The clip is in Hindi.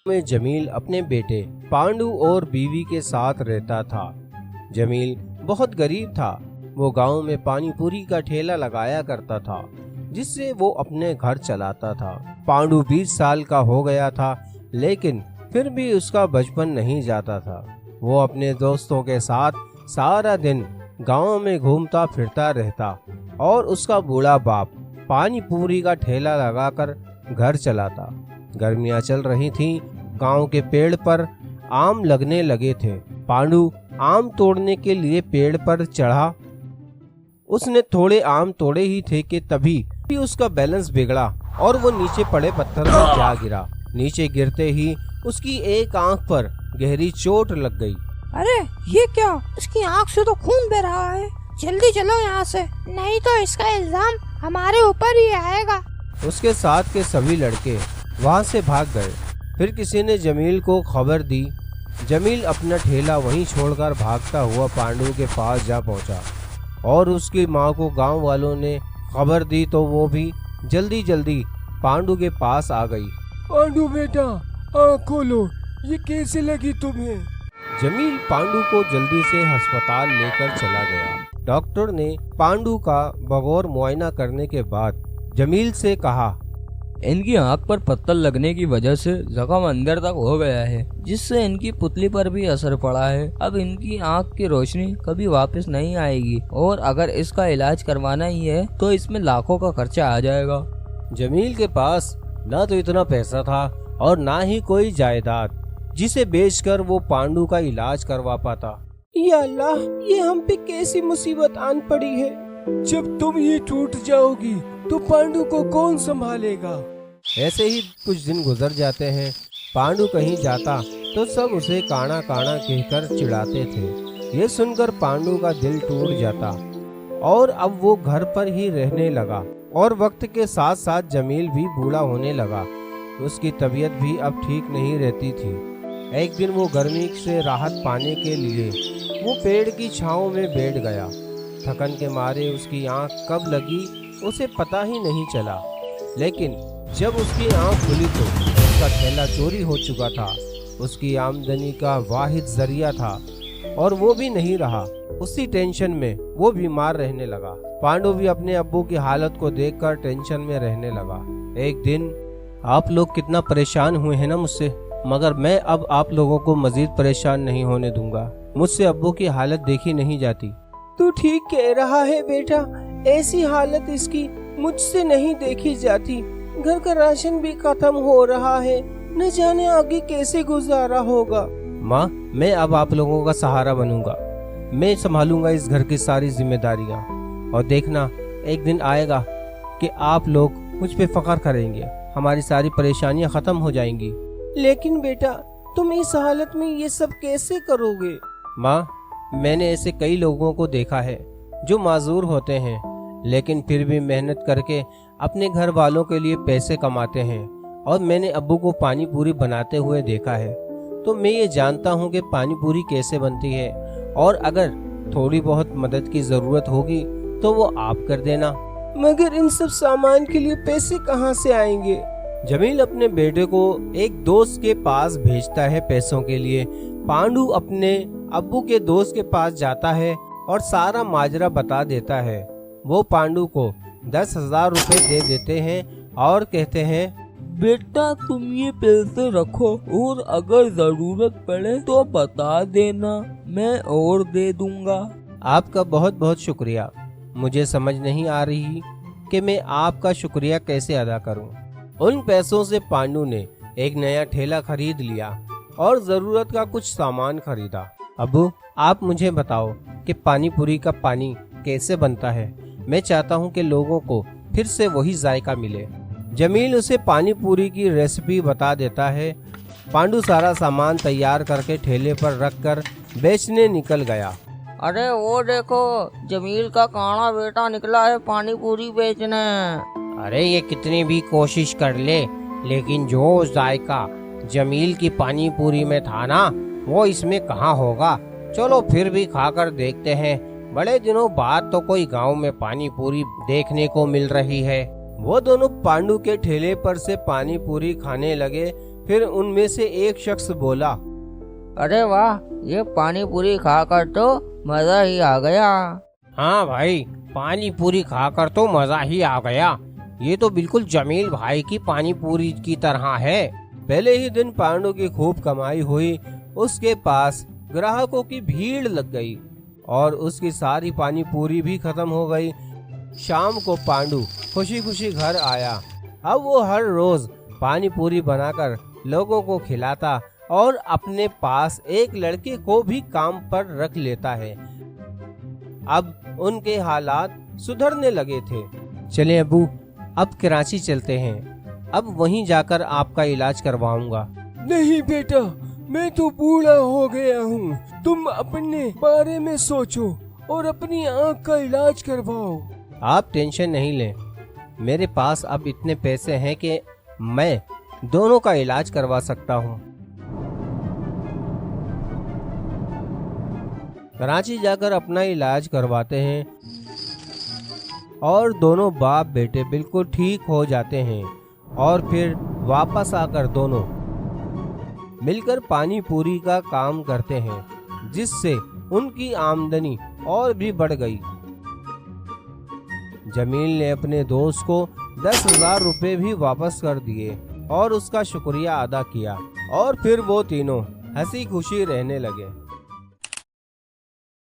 में जमील अपने बेटे पांडु और बीवी के साथ रहता था। जमील बहुत गरीब था। वो गांव में पानी पूरी का ठेला लगाया करता था, जिससे वो अपने घर चलाता था। पांडु 20 साल का हो गया था, लेकिन फिर भी उसका बचपन नहीं जाता था। वो अपने दोस्तों के साथ सारा दिन गांव में घूमता फिरता रहता और उसका बूढ़ा बाप पानी पूरी का ठेला लगाकर घर चलाता। गर्मियां चल रही थीं। गांव के पेड़ पर आम लगने लगे थे। पांडु आम तोड़ने के लिए पेड़ पर चढ़ा। उसने थोड़े आम तोड़े ही थे कि तभी उसका बैलेंस बिगड़ा और वो नीचे पड़े पत्थर पर जा गिरा। नीचे गिरते ही उसकी एक आंख पर गहरी चोट लग गई। अरे ये क्या, इसकी आंख से तो खून बह रहा है। जल्दी चलो यहाँ से, नहीं तो इसका इल्जाम हमारे ऊपर ही आएगा। उसके साथ के सभी लड़के वहाँ से भाग गए। फिर किसी ने जमील को खबर दी। जमील अपना ठेला वहीं छोड़कर भागता हुआ पांडु के पास जा पहुंचा और उसकी माँ को गांव वालों ने खबर दी तो वो भी जल्दी जल्दी पांडु के पास आ गई। पांडु बेटा, आँख खोलो, ये कैसे लगी तुम्हें? जमील पांडु को जल्दी से अस्पताल लेकर चला गया। डॉक्टर ने पांडु का बगौर मुआयना करने के बाद जमील से कहा, इनकी आंख पर पत्थर लगने की वजह से जख्म अंदर तक हो गया है, जिससे इनकी पुतली पर भी असर पड़ा है। अब इनकी आंख की रोशनी कभी वापस नहीं आएगी और अगर इसका इलाज करवाना ही है तो इसमें लाखों का खर्चा आ जाएगा। जमील के पास ना तो इतना पैसा था और ना ही कोई जायदाद जिसे बेचकर वो पांडु का इलाज करवा पाता। या अल्लाह, ये हम पे कैसी मुसीबत आन पड़ी है। जब तुम ही टूट जाओगी तो पांडु को कौन संभालेगा? ऐसे ही कुछ दिन गुजर जाते हैं। पांडु कहीं जाता तो सब उसे काना काना कहकर चिढ़ाते थे। ये सुनकर पांडु का दिल टूट जाता और अब वो घर पर ही रहने लगा। और वक्त के साथ साथ जमील भी बूढ़ा होने लगा। उसकी तबीयत भी अब ठीक नहीं रहती थी। एक दिन वो गर्मी से राहत पाने के लिए वो पेड़ की छांव में बैठ गया। थकन के मारे उसकी आंख कब लगी उसे पता ही नहीं चला, लेकिन जब उसकी आंख खुली तो उसका ठेला चोरी हो चुका था। उसकी आमदनी का वाहिद जरिया था और वो भी नहीं रहा। उसी टेंशन में वो बीमार रहने लगा। पांडु भी अपने अब्बू की हालत को देखकर टेंशन में रहने लगा। एक दिन, आप लोग कितना परेशान हुए हैं ना मुझसे, मगर मैं अब आप लोगों को मजीद परेशान नहीं होने दूंगा। मुझसे अब्बू की हालत देखी नहीं जाती। तू ठीक कह रहा है बेटा, ऐसी हालत इसकी मुझसे नहीं देखी जाती। घर का राशन भी खत्म हो रहा है, न जाने आगे कैसे गुजारा होगा। माँ, मैं अब आप लोगों का सहारा बनूंगा। मैं संभालूंगा इस घर की सारी जिम्मेदारियाँ और देखना एक दिन आएगा कि आप लोग मुझ पे फख्र करेंगे। हमारी सारी परेशानियाँ खत्म हो जाएंगी। लेकिन बेटा, तुम इस हालत में ये सब कैसे करोगे? माँ, मैंने ऐसे कई लोगों को देखा है जो माजूर होते हैं, लेकिन फिर भी मेहनत करके अपने घर वालों के लिए पैसे कमाते हैं। और मैंने अब्बू को पानी पूरी बनाते हुए देखा है, तो मैं ये जानता हूँ कि पानी पूरी कैसे बनती है। और अगर थोड़ी बहुत मदद की जरूरत होगी तो वो आप कर देना। मगर इन सब सामान के लिए पैसे कहाँ से आएंगे? जमील अपने बेटे को एक दोस्त के पास भेजता है पैसों के लिए। पांडु अपने अब्बू के दोस्त के पास जाता है और सारा माजरा बता देता है। वो पांडु को 10,000 रुपए दे देते हैं और कहते हैं, बेटा तुम ये पैसे रखो और अगर जरूरत पड़े तो बता देना, मैं और दे दूंगा। आपका बहुत बहुत शुक्रिया। मुझे समझ नहीं आ रही कि मैं आपका शुक्रिया कैसे अदा करूं। उन पैसों से पांडु ने एक नया ठेला खरीद लिया और जरूरत का कुछ सामान खरीदा। अब्बू, आप मुझे बताओ कि पानी पूरी का पानी कैसे बनता है। मैं चाहता हूं कि लोगों को फिर से वही जायका मिले। जमील उसे पानी पूरी की रेसिपी बता देता है। पांडु सारा सामान तैयार करके ठेले पर रखकर बेचने निकल गया। अरे वो देखो, जमील का काना बेटा निकला है पानी पूरी बेचने। अरे ये कितनी भी कोशिश कर ले, लेकिन जो जायका जमील की पानी पूरी में था ना, वो इसमें कहाँ होगा। चलो फिर भी खाकर देखते हैं। बड़े दिनों बाद तो कोई गांव में पानी पूरी देखने को मिल रही है। वो दोनों पांडु के ठेले पर से पानी पूरी खाने लगे। फिर उनमें से एक शख्स बोला, अरे वाह, ये पानी पूरी खाकर तो मजा ही आ गया। हाँ भाई, पानी पूरी खाकर तो मजा ही आ गया। ये तो बिल्कुल जमील भाई की पानी पूरी की तरह है। पहले ही दिन पांडु की खूब कमाई हुई। उसके पास ग्राहकों की भीड़ लग गई और उसकी सारी पानी पूरी भी खत्म हो गई। शाम को पांडु खुशी खुशी घर आया। अब वो हर रोज पानी पूरी बनाकर लोगों को खिलाता और अपने पास एक लड़के को भी काम पर रख लेता है। अब उनके हालात सुधरने लगे थे। चले अब्बू, अब कराची चलते हैं। अब वहीं जाकर आपका इलाज करवाऊंगा। नहीं बेटा, मैं तो बूढ़ा हो गया हूँ। तुम अपने बारे में सोचो और अपनी आँख का इलाज करवाओ। आप टेंशन नहीं लें, मेरे पास अब इतने पैसे हैं कि मैं दोनों का इलाज करवा सकता हूँ। कराची जाकर अपना इलाज करवाते हैं और दोनों बाप बेटे बिल्कुल ठीक हो जाते हैं और फिर वापस आकर दोनों मिलकर पानी पूरी का काम करते हैं, जिससे उनकी आमदनी और भी बढ़ गई। जमील ने अपने दोस्त को 10,000 रुपए भी वापस कर दिए और उसका शुक्रिया अदा किया और फिर वो तीनों हंसी खुशी रहने लगे।